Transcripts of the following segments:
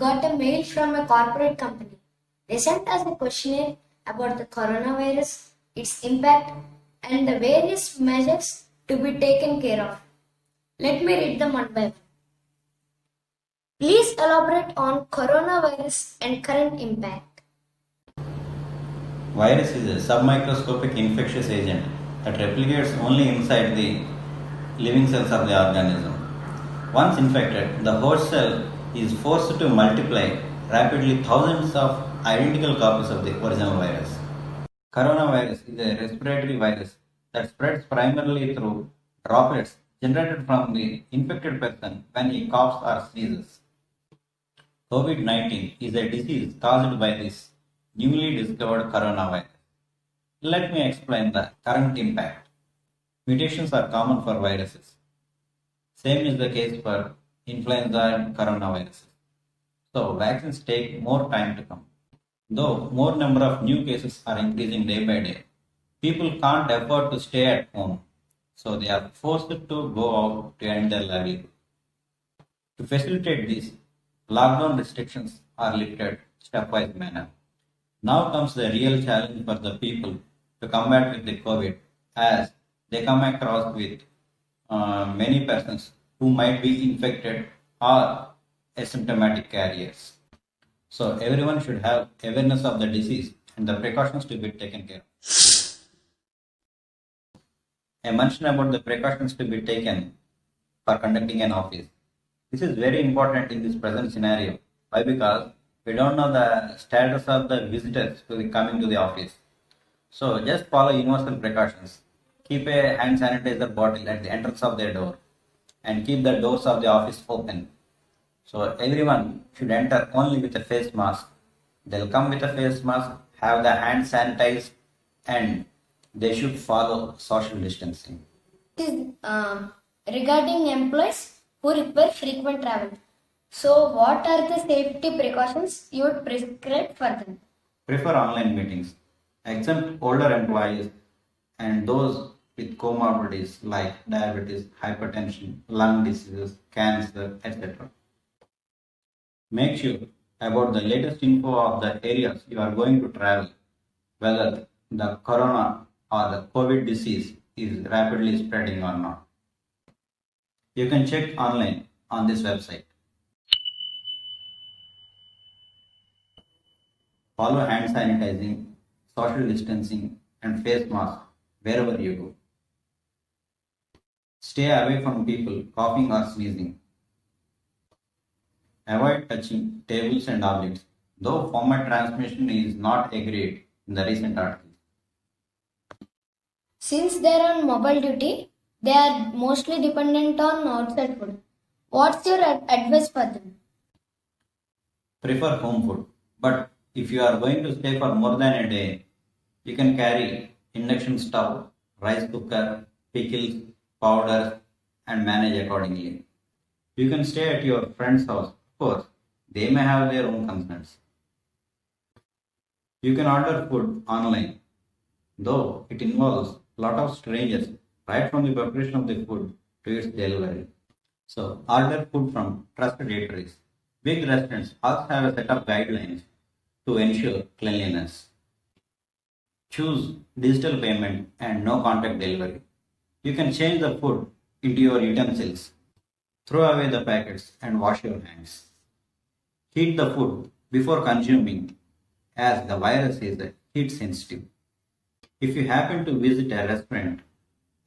got a mail from a corporate company. They sent us a questionnaire about the coronavirus, its impact, and the various measures to be taken care of. Let me read them one by one. Please elaborate on coronavirus and current impact. Virus is a submicroscopic infectious agent that replicates only inside the living cells of the organism. Once infected, the host cell is forced to multiply rapidly thousands of identical copies of the original virus. Coronavirus is a respiratory virus that spreads primarily through droplets generated from the infected person when he coughs or sneezes. COVID-19 is a disease caused by this newly discovered coronavirus. Let me explain the current impact. Mutations are common for viruses. Same is the case for influenza and coronaviruses. So vaccines take more time to come. Though more number of new cases are increasing day by day, people can't afford to stay at home. So they are forced to go out to end their livelihood. To facilitate this, lockdown restrictions are lifted stepwise manner. Now comes the real challenge for the people to combat with the COVID, as they come across with many persons who might be infected or asymptomatic carriers. So everyone should have awareness of the disease and the precautions to be taken care of. I mentioned about the precautions to be taken for conducting an office. This is very important in this present scenario. Why? Because we don't know the status of the visitors who are coming to the office. So just follow universal precautions. Keep a hand sanitizer bottle at the entrance of their door and keep the doors of the office open. So everyone should enter only with a face mask. They'll come with a face mask, have the hand sanitized, and they should follow social distancing. This is regarding employees who require frequent travel. So, what are the safety precautions you would prescribe for them? Prefer online meetings. Exempt older employees and those with comorbidities like diabetes, hypertension, lung diseases, cancer, etc. Make sure about the latest info of the areas you are going to travel, whether the corona or the COVID disease is rapidly spreading or not. You can check online on this website. Follow hand sanitizing, social distancing, and face mask wherever you go. Stay away from people coughing or sneezing. Avoid touching tables and objects, though formal transmission is not agreed in the recent article. Since they are on mobile duty, they are mostly dependent on outside food. What's your advice for them? Prefer home food, but if you are going to stay for more than a day, you can carry induction stove, rice cooker, pickles, powders, and manage accordingly. You can stay at your friend's house. Of course, they may have their own concerns. You can order food online, though it involves a lot of strangers right from the preparation of the food to its delivery. So, order food from trusted eateries. Big restaurants also have a set of guidelines to ensure cleanliness. Choose digital payment and no contact delivery. You can change the food into your utensils. Throw away the packets and wash your hands. Heat the food before consuming, as the virus is heat sensitive. If you happen to visit a restaurant,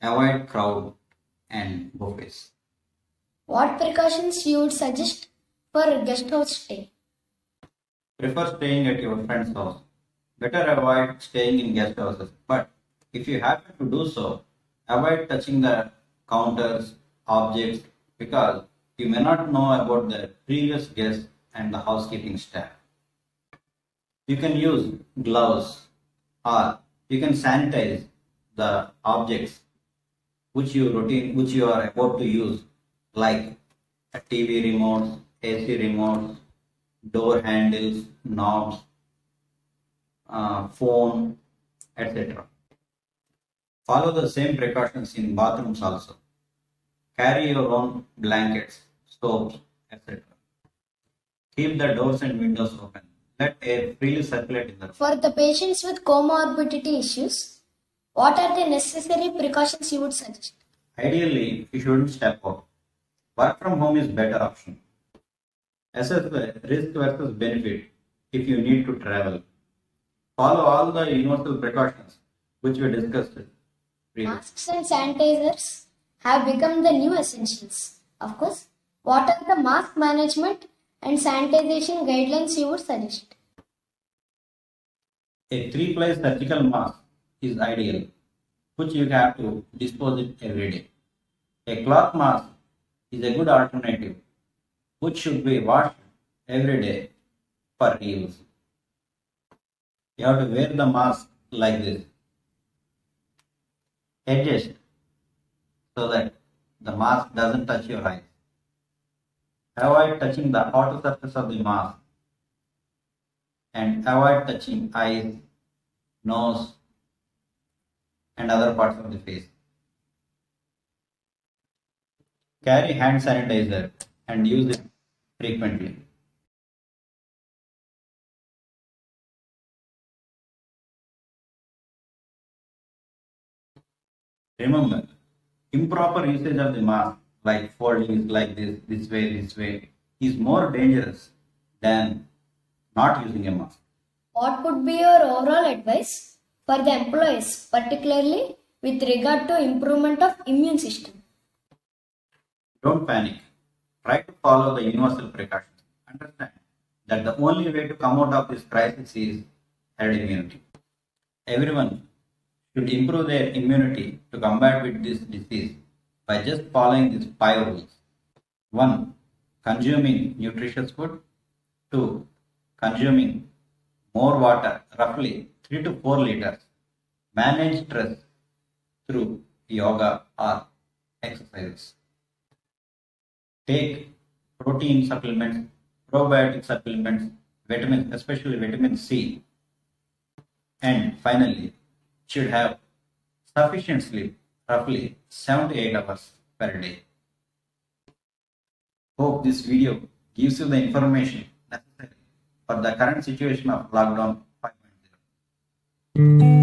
avoid crowd and buffets. What precautions you would suggest for a guest house stay? Prefer staying at your friend's house. Better avoid staying in guest houses. But if you happen to do so, avoid touching the counters, objects, because you may not know about the previous guests and the housekeeping staff. You can use gloves or you can sanitize the objects which you are about to use, like a TV remote, AC remote, door handles, knobs, phone, etc. Follow the same precautions in bathrooms also. Carry your own blankets, soaps, etc. Keep the doors and windows open. Let air freely circulate in the room. For the patients with comorbidity issues, what are the necessary precautions you would suggest? Ideally, you shouldn't step out. Work from home is better option. Assess the risk versus benefit if you need to travel. Follow all the universal precautions which we discussed previously. Masks and sanitizers have become the new essentials. Of course, what are the mask management and sanitization guidelines you would suggest? A three-ply surgical mask is ideal, which you have to dispose it every day. A cloth mask is a good alternative, which should be washed every day for reuse. You have to wear the mask like this. Adjust so that the mask doesn't touch your eyes. Avoid touching the outer surface of the mask and avoid touching eyes, nose, and other parts of the face. Carry hand sanitizer and use it frequently. Remember, improper usage of the mask, like folding it like this way, is more dangerous than not using a mask. What would be your overall advice for the employees, particularly with regard to improvement of immune system? Don't panic. Try to follow the universal precautions. Understand that the only way to come out of this crisis is herd immunity. Everyone should improve their immunity to combat with this disease by just following these 5 rules. 1. Consuming nutritious food. 2. Consuming more water, roughly 3 to 4 liters. Manage stress through yoga or exercises. Take protein supplements, probiotic supplements, vitamins, especially vitamin C. And finally, should have sufficient sleep, roughly 7 to 8 hours per day. Hope this video gives you the information necessary for the current situation of lockdown 5.0.